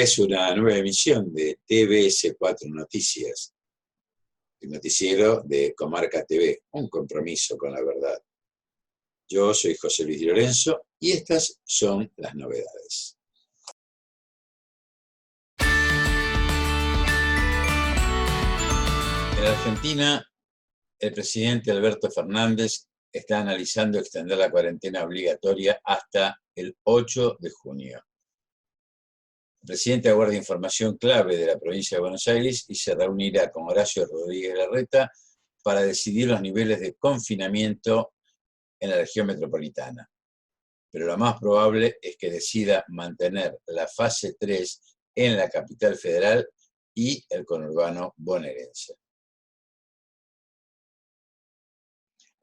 es una nueva emisión de TVS4 Noticias, el noticiero de Comarca TV, un compromiso con la verdad. Yo soy José Luis Di Lorenzo y estas son las novedades. En Argentina, el presidente Alberto Fernández está analizando extender la cuarentena obligatoria hasta el 8 de junio. El presidente aguarda información clave de la provincia de Buenos Aires y se reunirá con Horacio Rodríguez Larreta para decidir los niveles de confinamiento en la región metropolitana. Pero lo más probable es que decida mantener la fase 3 en la capital federal y el conurbano bonaerense.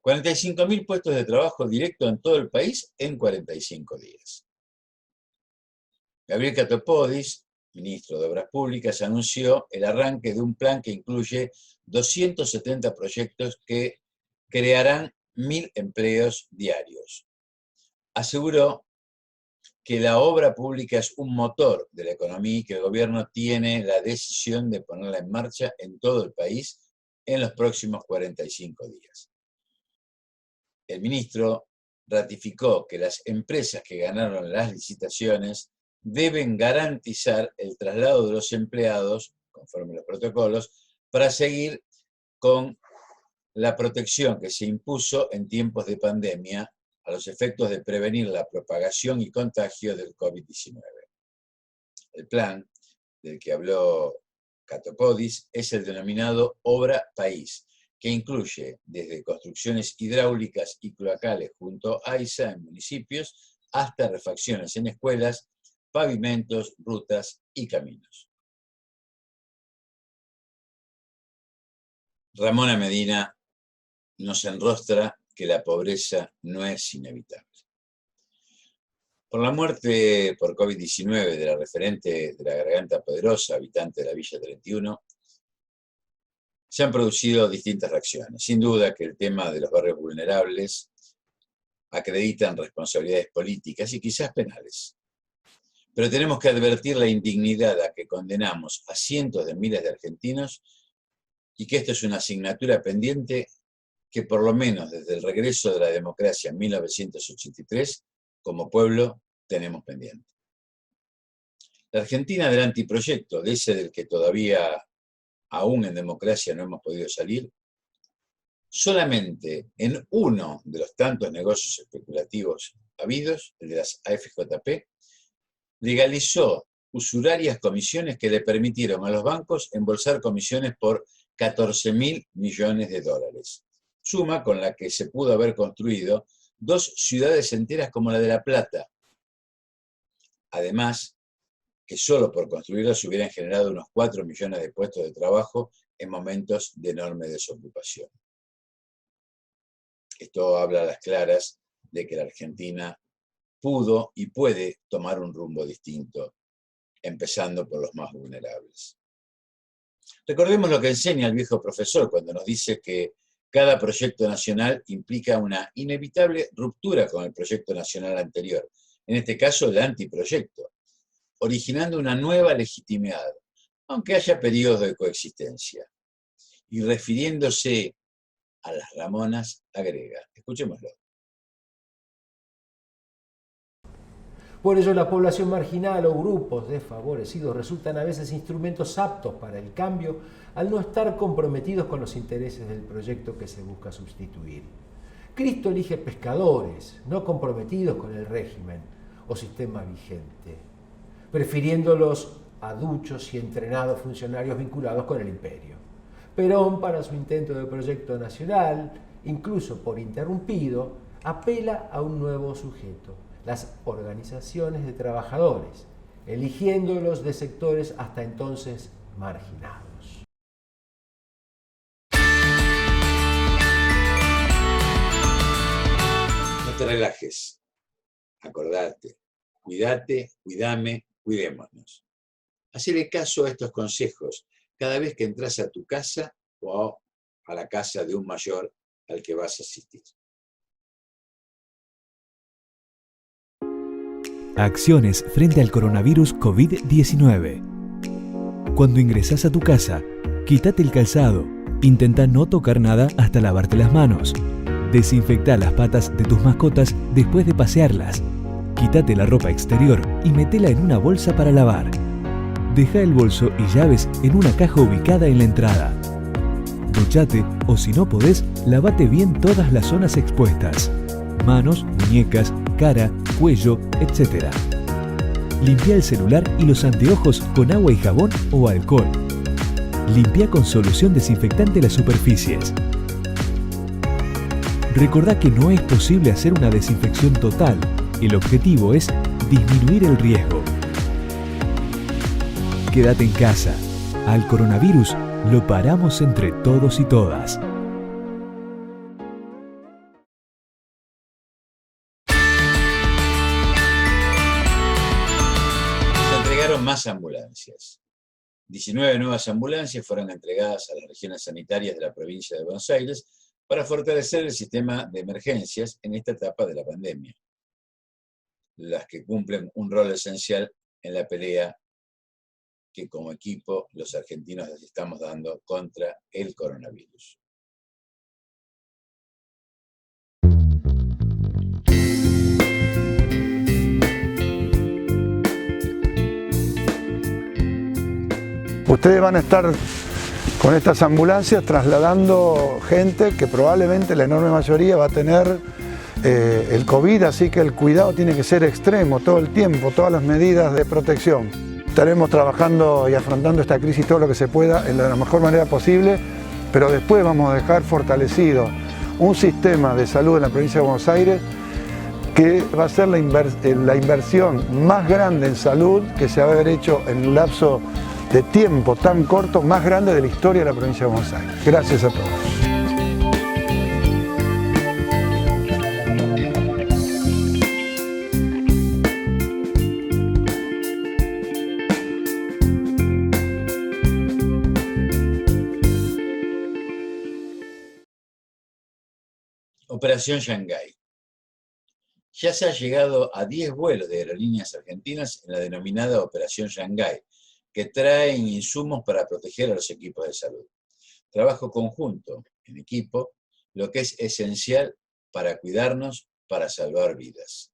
45.000 puestos de trabajo directo en todo el país en 45 días. Gabriel Catopodis, ministro de Obras Públicas, anunció el arranque de un plan que incluye 270 proyectos que crearán 1.000 empleos diarios. Aseguró que la obra pública es un motor de la economía y que el gobierno tiene la decisión de ponerla en marcha en todo el país en los próximos 45 días. El ministro ratificó que las empresas que ganaron las licitaciones deben garantizar el traslado de los empleados, conforme a los protocolos, para seguir con la protección que se impuso en tiempos de pandemia a los efectos de prevenir la propagación y contagio del COVID-19. El plan del que habló Catopodis es el denominado Obra País, que incluye desde construcciones hidráulicas y cloacales junto a AISA en municipios hasta refacciones en escuelas, pavimentos, rutas y caminos. Ramona Medina nos enrostra que la pobreza no es inevitable. Por la muerte por COVID-19 de la referente de la Garganta Poderosa, habitante de la Villa 31, se han producido distintas reacciones. Sin duda que el tema de los barrios vulnerables acreditan responsabilidades políticas y quizás penales. Pero tenemos que advertir la indignidad a que condenamos a cientos de miles de argentinos y que esto es una asignatura pendiente que por lo menos desde el regreso de la democracia en 1983, como pueblo, tenemos pendiente. La Argentina del antiproyecto, de ese del que todavía aún en democracia no hemos podido salir, solamente en uno de los tantos negocios especulativos habidos, el de las AFJP, legalizó usurarias comisiones que le permitieron a los bancos embolsar comisiones por 14.000 millones de dólares. Suma con la que se pudo haber construido 2 ciudades enteras como la de La Plata. Además, que solo por construirlas se hubieran generado unos 4 millones de puestos de trabajo en momentos de enorme desocupación. Esto habla a las claras de que la Argentina pudo y puede tomar un rumbo distinto, empezando por los más vulnerables. Recordemos lo que enseña el viejo profesor cuando nos dice que cada proyecto nacional implica una inevitable ruptura con el proyecto nacional anterior, en este caso el antiproyecto, originando una nueva legitimidad, aunque haya periodos de coexistencia. Y refiriéndose a las Ramonas, agrega. Escuchémoslo. Por ello, la población marginal o grupos desfavorecidos resultan a veces instrumentos aptos para el cambio al no estar comprometidos con los intereses del proyecto que se busca sustituir. Cristo elige pescadores, no comprometidos con el régimen o sistema vigente, prefiriéndolos a duchos y entrenados funcionarios vinculados con el imperio. Perón, para su intento de proyecto nacional, incluso por interrumpido, apela a un nuevo sujeto, las organizaciones de trabajadores, eligiéndolos de sectores hasta entonces marginados. No te relajes, acordate, cuídate, cuídame, cuidémonos. Hacele caso a estos consejos cada vez que entras a tu casa o a la casa de un mayor al que vas a asistir. Acciones frente al coronavirus COVID-19. Cuando ingresás a tu casa, quítate el calzado. Intenta no tocar nada hasta lavarte las manos. Desinfecta las patas de tus mascotas después de pasearlas. Quítate la ropa exterior y metela en una bolsa para lavar. Deja el bolso y llaves en una caja ubicada en la entrada. Duchate o si no podés, lavate bien todas las zonas expuestas. Manos, muñecas, cara, cuello, etc. Limpia el celular y los anteojos con agua y jabón o alcohol. Limpia con solución desinfectante las superficies. Recordá que no es posible hacer una desinfección total. El objetivo es disminuir el riesgo. Quédate en casa. Al coronavirus lo paramos entre todos y todas. Se entregaron más ambulancias. 19 nuevas ambulancias fueron entregadas a las regiones sanitarias de la provincia de Buenos Aires para fortalecer el sistema de emergencias en esta etapa de la pandemia, las que cumplen un rol esencial en la pelea que como equipo los argentinos les estamos dando contra el coronavirus. Ustedes van a estar con estas ambulancias trasladando gente que probablemente la enorme mayoría va a tener el COVID, así que el cuidado tiene que ser extremo todo el tiempo, todas las medidas de protección. Estaremos trabajando y afrontando esta crisis todo lo que se pueda de la mejor manera posible, pero después vamos a dejar fortalecido un sistema de salud en la provincia de Buenos Aires que va a ser la inversión más grande en salud que se va a haber hecho en un lapso de tiempo tan corto, más grande de la historia de la provincia de Buenos Aires. Gracias a todos. Operación Shanghái. Ya se ha llegado a 10 vuelos de aerolíneas argentinas en la denominada Operación Shanghái, que traen insumos para proteger a los equipos de salud. Trabajo conjunto, en equipo, lo que es esencial para cuidarnos, para salvar vidas.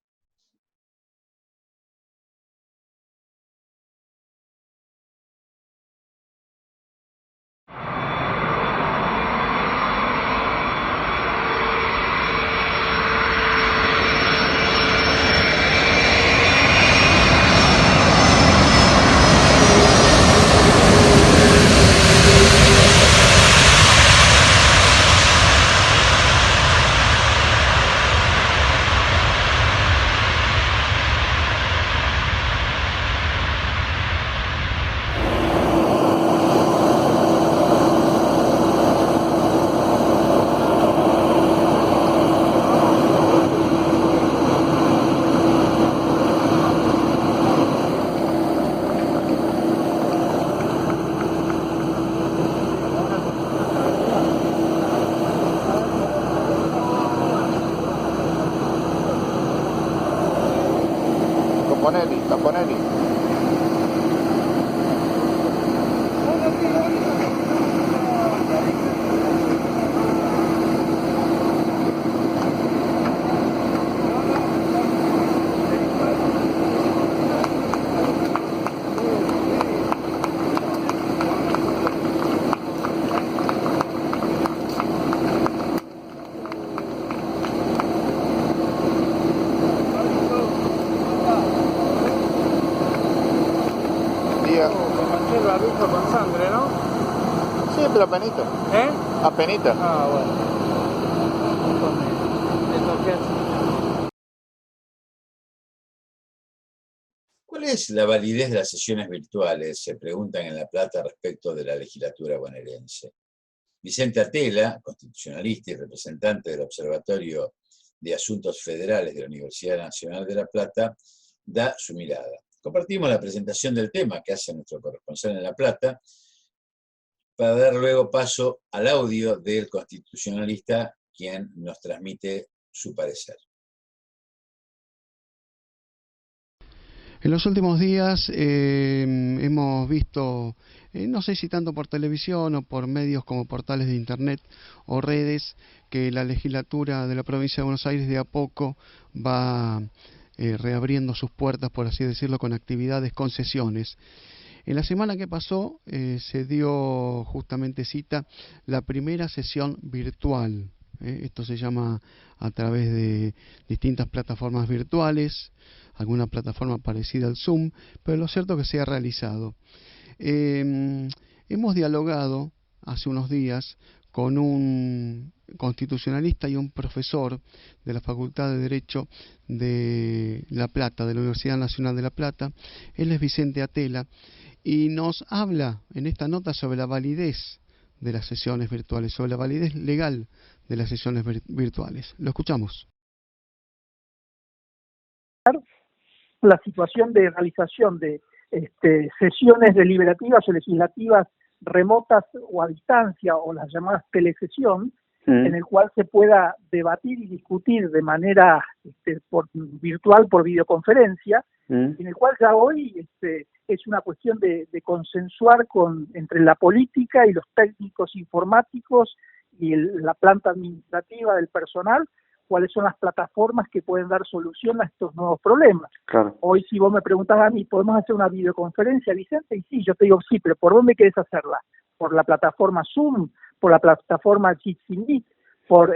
Campanelli. El barbijo con sangre, ¿no? Sí, pero apenita. ¿Eh? Apenita. Ah, bueno. ¿Cuál es la validez de las sesiones virtuales? Se preguntan en La Plata respecto de la legislatura bonaerense. Vicente Atela, constitucionalista y representante del Observatorio de Asuntos Federales de la Universidad Nacional de La Plata, da su mirada. Compartimos la presentación del tema que hace nuestro corresponsal en La Plata, para dar luego paso al audio del constitucionalista, quien nos transmite su parecer. En los últimos días hemos visto, no sé si tanto por televisión o por medios como portales de internet o redes, que la legislatura de la provincia de Buenos Aires de a poco va reabriendo sus puertas, por así decirlo, con actividades, con sesiones. En la semana que pasó se dio justamente cita la primera sesión virtual. Esto se llama a través de distintas plataformas virtuales, alguna plataforma parecida al Zoom, pero lo cierto es que se ha realizado. Hemos dialogado hace unos días con un constitucionalista y un profesor de la Facultad de Derecho de La Plata, de la Universidad Nacional de La Plata. Él es Vicente Atela y nos habla en esta nota sobre la validez de las sesiones virtuales, sobre la validez legal de las sesiones virtuales. Lo escuchamos. La situación de realización de sesiones deliberativas o legislativas remotas o a distancia, o las llamadas telesesión, en el cual se pueda debatir y discutir de manera virtual, por videoconferencia, en el cual ya hoy es una cuestión de consensuar entre la política y los técnicos informáticos y la planta administrativa del personal, cuáles son las plataformas que pueden dar solución a estos nuevos problemas. Claro. Hoy, si vos me preguntás a mí, ¿podemos hacer una videoconferencia, Vicente? Y sí, yo te digo sí, pero ¿por dónde querés hacerla? ¿Por la plataforma Zoom? ¿Por la plataforma Jitsi, por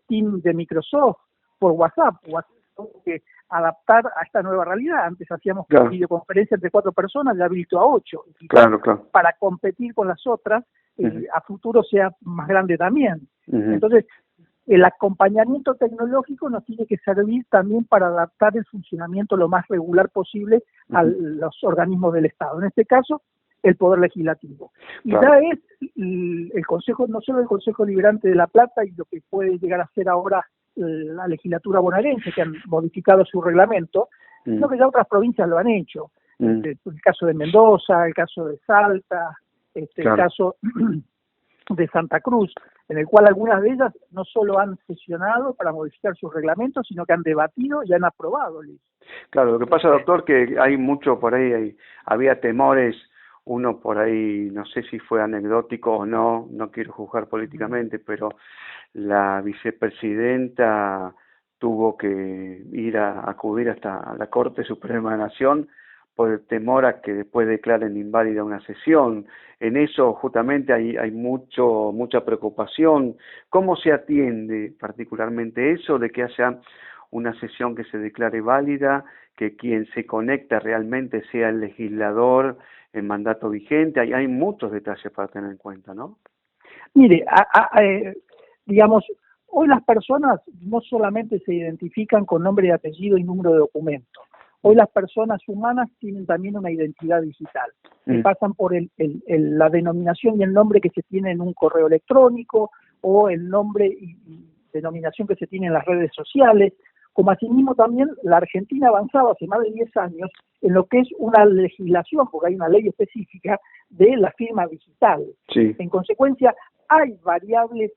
Teams de Microsoft? ¿Por WhatsApp? Tengo que adaptar a esta nueva realidad. Antes hacíamos videoconferencias entre 4 personas, ya visto a 8. Claro. Para competir con las otras, a futuro sea más grande también. Entonces, el acompañamiento tecnológico nos tiene que servir también para adaptar el funcionamiento lo más regular posible a los organismos del Estado. En este caso, el Poder Legislativo. Y ya es el Consejo, no solo el Consejo Liberante de La Plata y lo que puede llegar a ser ahora la legislatura bonaerense, que han modificado su reglamento, sino que ya otras provincias lo han hecho. El caso de Mendoza, el caso de Salta, el caso de Santa Cruz, en el cual algunas de ellas no solo han sesionado para modificar sus reglamentos, sino que han debatido y han aprobado. Claro, lo que pasa, doctor, que hay mucho por ahí, había temores, uno por ahí, no sé si fue anecdótico o no quiero juzgar políticamente, pero la vicepresidenta tuvo que acudir hasta la Corte Suprema de la Nación por el temor a que después declaren inválida una sesión. En eso justamente hay mucha preocupación. ¿Cómo se atiende particularmente eso de que haya una sesión que se declare válida, que quien se conecta realmente sea el legislador en mandato vigente? Hay muchos detalles para tener en cuenta, ¿no? Mire, digamos, hoy las personas no solamente se identifican con nombre y apellido y número de documento. Hoy las personas humanas tienen también una identidad digital, que pasan por la denominación y el nombre que se tiene en un correo electrónico, o el nombre y denominación que se tiene en las redes sociales, como asimismo también la Argentina avanzaba hace más de 10 años en lo que es una legislación, porque hay una ley específica de la firma digital. Sí. En consecuencia, hay variables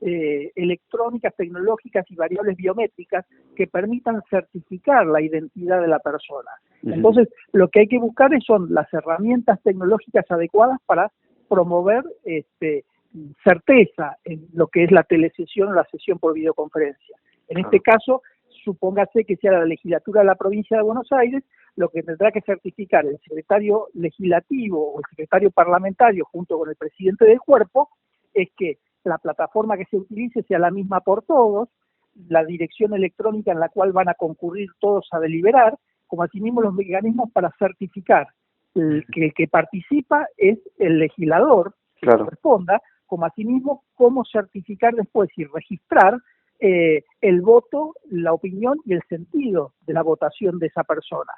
electrónicas, tecnológicas y variables biométricas que permitan certificar la identidad de la persona. Entonces, lo que hay que buscar son las herramientas tecnológicas adecuadas para promover certeza en lo que es la telesesión o la sesión por videoconferencia. En este caso, supóngase que sea la legislatura de la provincia de Buenos Aires, lo que tendrá que certificar el secretario legislativo o el secretario parlamentario junto con el presidente del cuerpo es que la plataforma que se utilice sea la misma por todos, la dirección electrónica en la cual van a concurrir todos a deliberar, como asimismo los mecanismos para certificar que el que participa es el legislador, que corresponda, como asimismo cómo certificar después y registrar el voto, la opinión y el sentido de la votación de esa persona.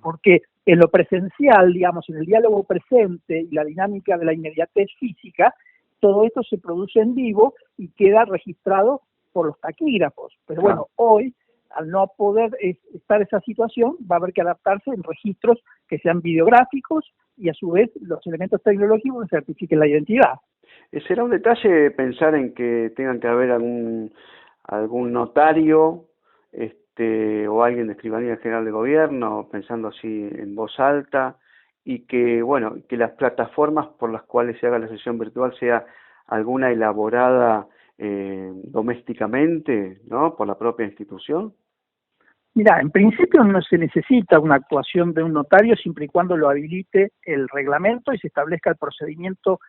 Porque en lo presencial, digamos, en el diálogo presente y la dinámica de la inmediatez física, todo esto se produce en vivo y queda registrado por los taquígrafos. Pero bueno, hoy, al no poder estar esa situación, va a haber que adaptarse en registros que sean videográficos y a su vez los elementos tecnológicos que certifiquen la identidad. ¿Será un detalle pensar en que tengan que haber algún notario o alguien de Escribanía General de Gobierno, pensando así en voz alta, y que, bueno, que las plataformas por las cuales se haga la sesión virtual sea alguna elaborada domésticamente, ¿no?, por la propia institución? Mira, en principio no se necesita una actuación de un notario siempre y cuando lo habilite el reglamento y se establezca el procedimiento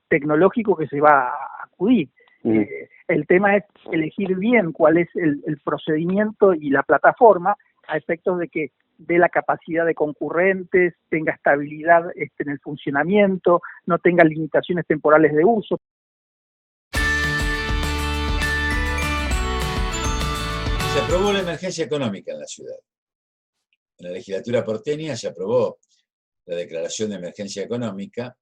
tecnológico que se va a acudir. El tema es elegir bien cuál es el procedimiento y la plataforma a efectos de que dé la capacidad de concurrentes, tenga estabilidad en el funcionamiento, no tenga limitaciones temporales de uso. Se aprobó la emergencia económica en la ciudad. En la legislatura porteña se aprobó la declaración de emergencia económica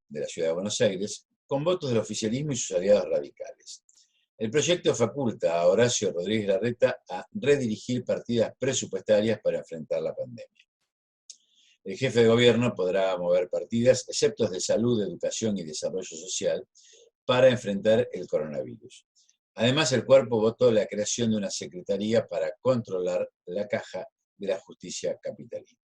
de la ciudad de Buenos Aires con votos del oficialismo y sus aliados radicales. El proyecto faculta a Horacio Rodríguez Larreta a redirigir partidas presupuestarias para enfrentar la pandemia. El jefe de gobierno podrá mover partidas, excepto de salud, educación y desarrollo social, para enfrentar el coronavirus. Además, el cuerpo votó la creación de una secretaría para controlar la caja de la justicia capitalina.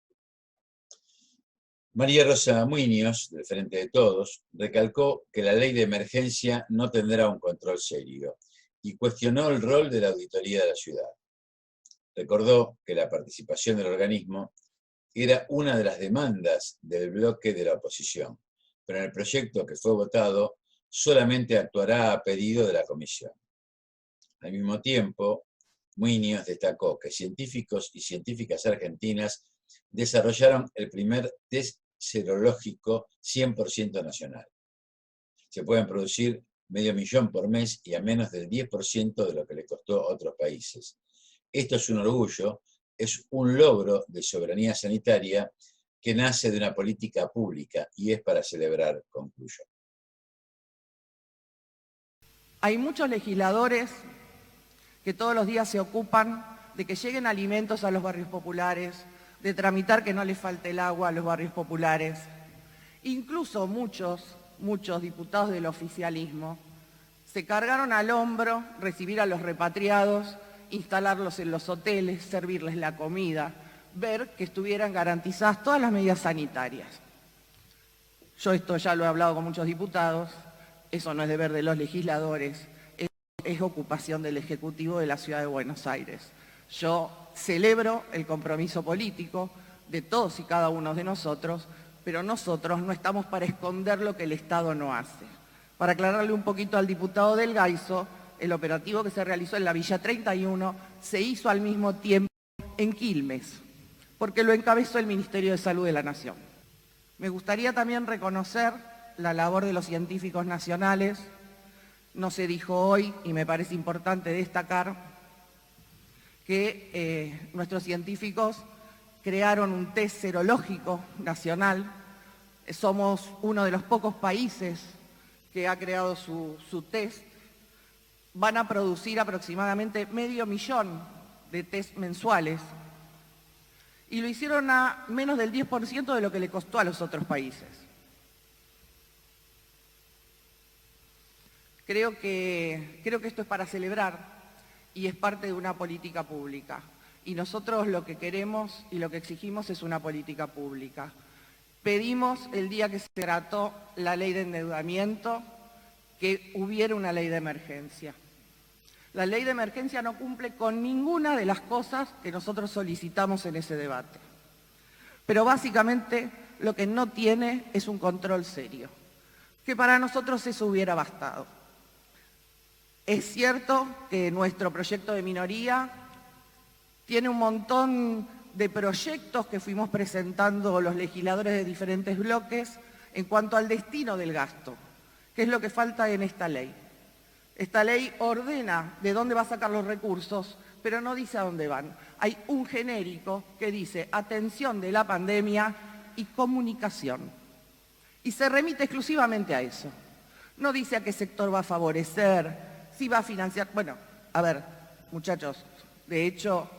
María Rosa Muñoz, del Frente de Todos, recalcó que la ley de emergencia no tendrá un control serio y cuestionó el rol de la auditoría de la ciudad. Recordó que la participación del organismo era una de las demandas del bloque de la oposición, pero en el proyecto que fue votado solamente actuará a pedido de la comisión. Al mismo tiempo, Muñoz destacó que científicos y científicas argentinas desarrollaron el primer test serológico 100% nacional. Se pueden producir 500.000 por mes y a menos del 10% de lo que le costó a otros países. Esto es un orgullo, es un logro de soberanía sanitaria que nace de una política pública y es para celebrar, concluyó. Hay muchos legisladores que todos los días se ocupan de que lleguen alimentos a los barrios populares, de tramitar que no les falte el agua a los barrios populares. Incluso muchos diputados del oficialismo se cargaron al hombro recibir a los repatriados, instalarlos en los hoteles, servirles la comida, ver que estuvieran garantizadas todas las medidas sanitarias. Yo esto ya lo he hablado con muchos diputados, eso no es deber de los legisladores, es ocupación del Ejecutivo de la Ciudad de Buenos Aires. Yo celebro el compromiso político de todos y cada uno de nosotros, pero nosotros no estamos para esconder lo que el Estado no hace. Para aclararle un poquito al diputado del Gaiso, el operativo que se realizó en la Villa 31 se hizo al mismo tiempo en Quilmes, porque lo encabezó el Ministerio de Salud de la Nación. Me gustaría también reconocer la labor de los científicos nacionales. No se dijo hoy, y me parece importante destacar, que nuestros científicos crearon un test serológico nacional. Somos uno de los pocos países que ha creado su test. Van a producir aproximadamente 500.000 de test mensuales. Y lo hicieron a menos del 10% de lo que le costó a los otros países. Creo que esto es para celebrar y es parte de una política pública. Y nosotros lo que queremos y lo que exigimos es una política pública. Pedimos el día que se trató la ley de endeudamiento que hubiera una ley de emergencia. La ley de emergencia no cumple con ninguna de las cosas que nosotros solicitamos en ese debate. Pero básicamente lo que no tiene es un control serio, que para nosotros eso hubiera bastado. Es cierto que nuestro proyecto de minoría tiene un montón de proyectos que fuimos presentando los legisladores de diferentes bloques en cuanto al destino del gasto, que es lo que falta en esta ley. Esta ley ordena de dónde va a sacar los recursos, pero no dice a dónde van. Hay un genérico que dice atención de la pandemia y comunicación. Y se remite exclusivamente a eso. No dice a qué sector va a favorecer, si va a financiar. Bueno, a ver, muchachos, de hecho,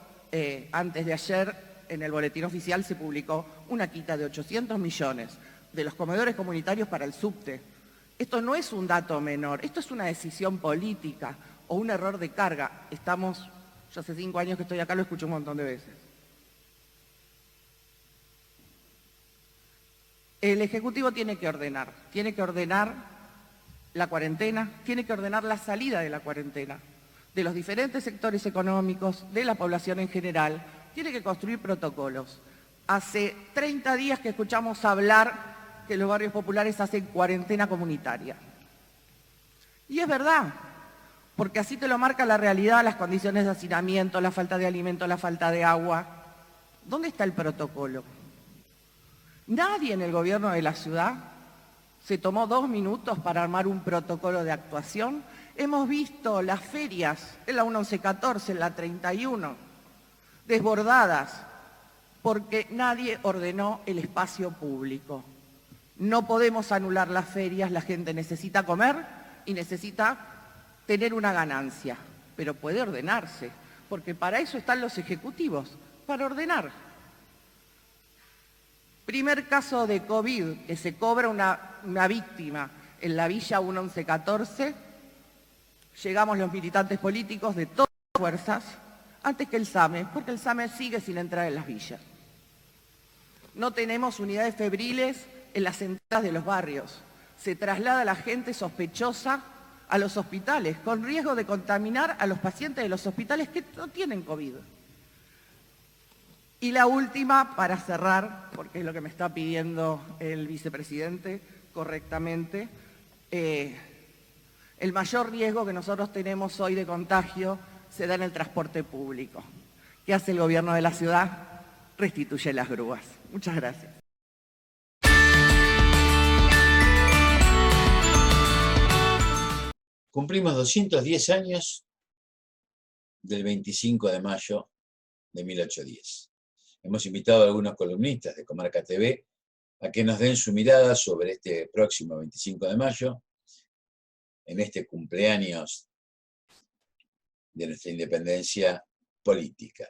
antes de ayer en el boletín oficial se publicó una quita de 800 millones de los comedores comunitarios para el subte. Esto no es un dato menor, esto es una decisión política o un error de carga. Yo hace 5 años que estoy acá, lo escucho un montón de veces. El Ejecutivo tiene que ordenar la cuarentena, tiene que ordenar la salida de la cuarentena, de los diferentes sectores económicos, de la población en general, tiene que construir protocolos. Hace 30 días que escuchamos hablar que los barrios populares hacen cuarentena comunitaria. Y es verdad, porque así te lo marca la realidad, las condiciones de hacinamiento, la falta de alimento, la falta de agua. ¿Dónde está el protocolo? Nadie en el gobierno de la ciudad se tomó 2 minutos para armar un protocolo de actuación. Hemos visto las ferias, en la 1114, en la 31, desbordadas, porque nadie ordenó el espacio público. No podemos anular las ferias, la gente necesita comer y necesita tener una ganancia, pero puede ordenarse, porque para eso están los ejecutivos, para ordenar. Primer caso de COVID, que se cobra una víctima en la Villa 1114, llegamos los militantes políticos de todas las fuerzas, antes que el SAME, porque el SAME sigue sin entrar en las villas. No tenemos unidades febriles en las entradas de los barrios. Se traslada a la gente sospechosa a los hospitales, con riesgo de contaminar a los pacientes de los hospitales que no tienen COVID. Y la última, para cerrar, porque es lo que me está pidiendo el vicepresidente correctamente, el mayor riesgo que nosotros tenemos hoy de contagio se da en el transporte público. ¿Qué hace el gobierno de la ciudad? Restituye las grúas. Muchas gracias. Cumplimos 210 años del 25 de mayo de 1810. Hemos invitado a algunos columnistas de Comarca TV a que nos den su mirada sobre este próximo 25 de mayo, en este cumpleaños de nuestra independencia política.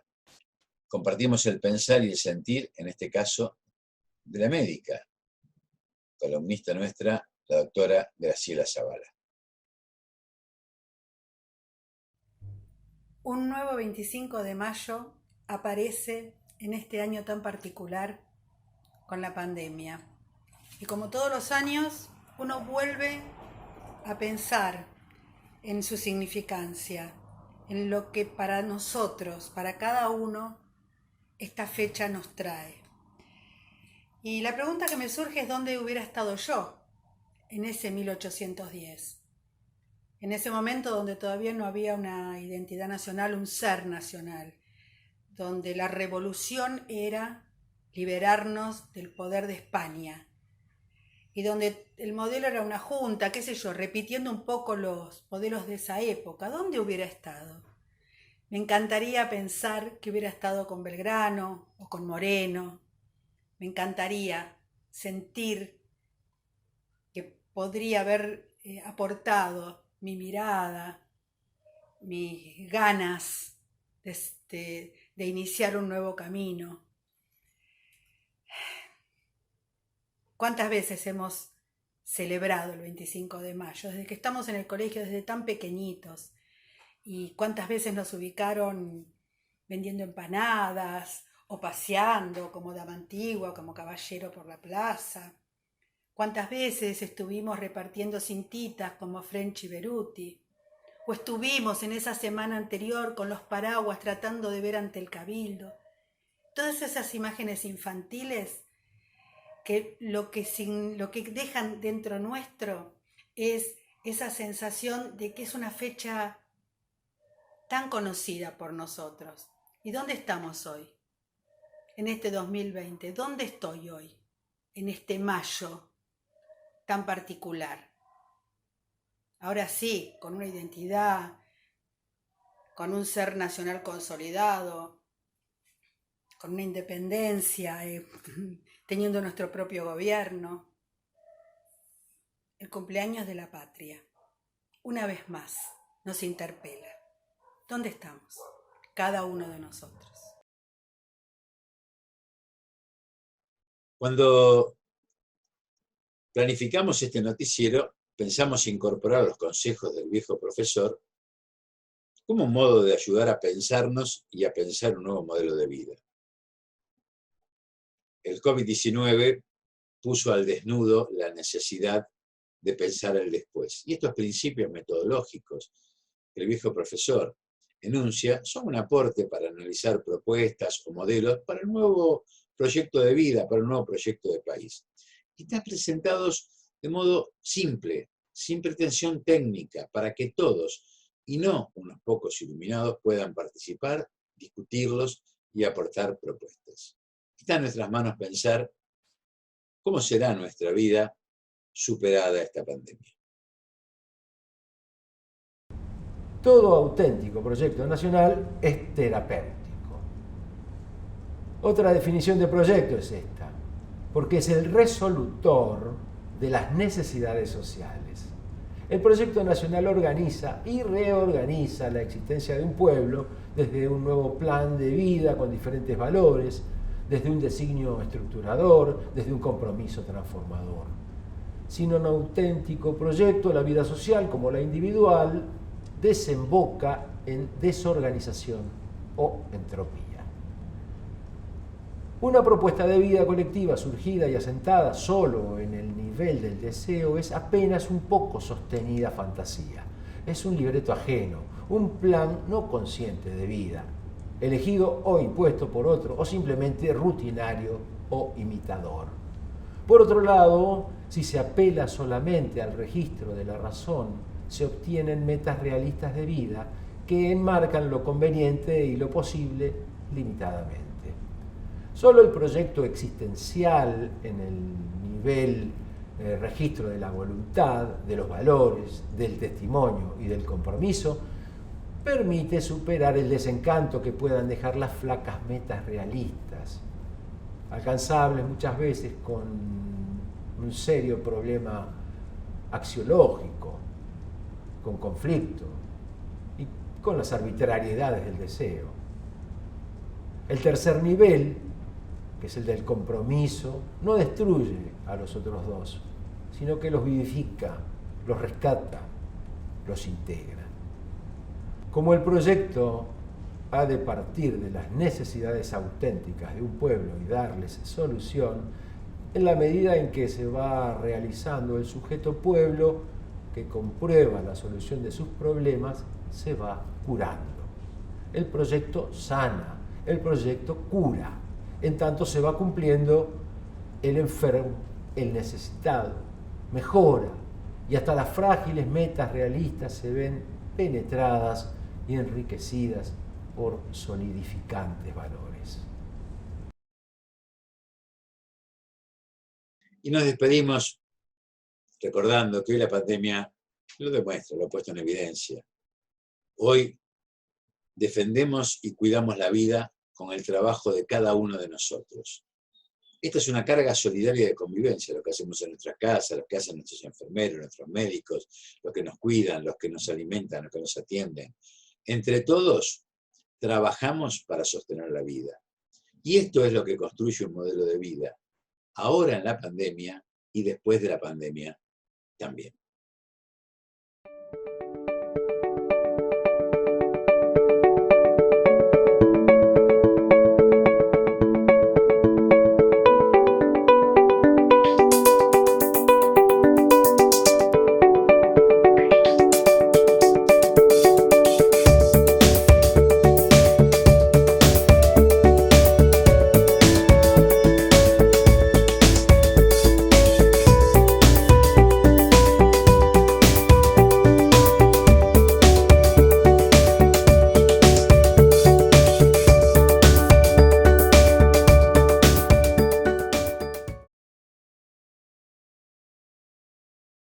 Compartimos el pensar y el sentir, en este caso, de la médica, columnista nuestra, la doctora Graciela Zavala. Un nuevo 25 de mayo aparece en este año tan particular con la pandemia. Y como todos los años, uno vuelve a pensar en su significancia, en lo que para nosotros, para cada uno, esta fecha nos trae. Y la pregunta que me surge es ¿dónde hubiera estado yo en ese 1810? En ese momento donde todavía no había una identidad nacional, un ser nacional, donde la revolución era liberarnos del poder de España, y donde el modelo era una junta, qué sé yo, repitiendo un poco los modelos de esa época. ¿Dónde hubiera estado? Me encantaría pensar que hubiera estado con Belgrano o con Moreno. Me encantaría sentir que podría haber aportado mi mirada, mis ganas de iniciar un nuevo camino. ¿Cuántas veces hemos celebrado el 25 de mayo? Desde que estamos en el colegio, desde tan pequeñitos. ¿Y cuántas veces nos ubicaron vendiendo empanadas o paseando como dama antigua, como caballero por la plaza? ¿Cuántas veces estuvimos repartiendo cintitas como French y Beruti? ¿O estuvimos en esa semana anterior con los paraguas tratando de ver ante el cabildo? Todas esas imágenes infantiles que lo que dejan dentro nuestro es esa sensación de que es una fecha tan conocida por nosotros. ¿Y dónde estamos hoy? En este 2020, ¿dónde estoy hoy? En este mayo tan particular. Ahora sí, con una identidad, con un ser nacional consolidado, con una independencia, teniendo nuestro propio gobierno. El cumpleaños de la patria, una vez más, nos interpela. ¿Dónde estamos? Cada uno de nosotros. Cuando planificamos este noticiero, pensamos incorporar los consejos del viejo profesor como un modo de ayudar a pensarnos y a pensar un nuevo modelo de vida. El COVID-19 puso al desnudo la necesidad de pensar el después. Y estos principios metodológicos que el viejo profesor enuncia son un aporte para analizar propuestas o modelos para el nuevo proyecto de vida, para el nuevo proyecto de país. Y están presentados de modo simple, sin pretensión técnica, para que todos, y no unos pocos iluminados, puedan participar, discutirlos y aportar propuestas. Está en nuestras manos pensar cómo será nuestra vida superada esta pandemia. Todo auténtico proyecto nacional es terapéutico. Otra definición de proyecto es esta, porque es el resolutor de las necesidades sociales. El proyecto nacional organiza y reorganiza la existencia de un pueblo desde un nuevo plan de vida con diferentes valores, desde un designio estructurador, desde un compromiso transformador. Sin un auténtico proyecto, la vida social como la individual desemboca en desorganización o entropía. Una propuesta de vida colectiva surgida y asentada solo en el nivel del deseo es apenas un poco sostenida fantasía. Es un libreto ajeno, un plan no consciente de vida, elegido o impuesto por otro, o simplemente rutinario o imitador. Por otro lado, si se apela solamente al registro de la razón, se obtienen metas realistas de vida que enmarcan lo conveniente y lo posible limitadamente. Solo el proyecto existencial en el nivel registro de la voluntad, de los valores, del testimonio y del compromiso permite superar el desencanto que puedan dejar las flacas metas realistas, alcanzables muchas veces con un serio problema axiológico, con conflicto y con las arbitrariedades del deseo. El tercer nivel, que es el del compromiso, no destruye a los otros dos, sino que los vivifica, los rescata, los integra. Como el proyecto ha de partir de las necesidades auténticas de un pueblo y darles solución, en la medida en que se va realizando el sujeto pueblo que comprueba la solución de sus problemas, se va curando. El proyecto sana, el proyecto cura, en tanto se va cumpliendo el enfermo, el necesitado, mejora, y hasta las frágiles metas realistas se ven penetradas y enriquecidas por solidificantes valores. Y nos despedimos recordando que hoy la pandemia lo demuestra, lo ha puesto en evidencia. Hoy defendemos y cuidamos la vida con el trabajo de cada uno de nosotros. Esta es una carga solidaria de convivencia, lo que hacemos en nuestras casas, lo que hacen nuestros enfermeros, nuestros médicos, los que nos cuidan, los que nos alimentan, los que nos atienden. Entre todos, trabajamos para sostener la vida. Y esto es lo que construye un modelo de vida, ahora en la pandemia y después de la pandemia también.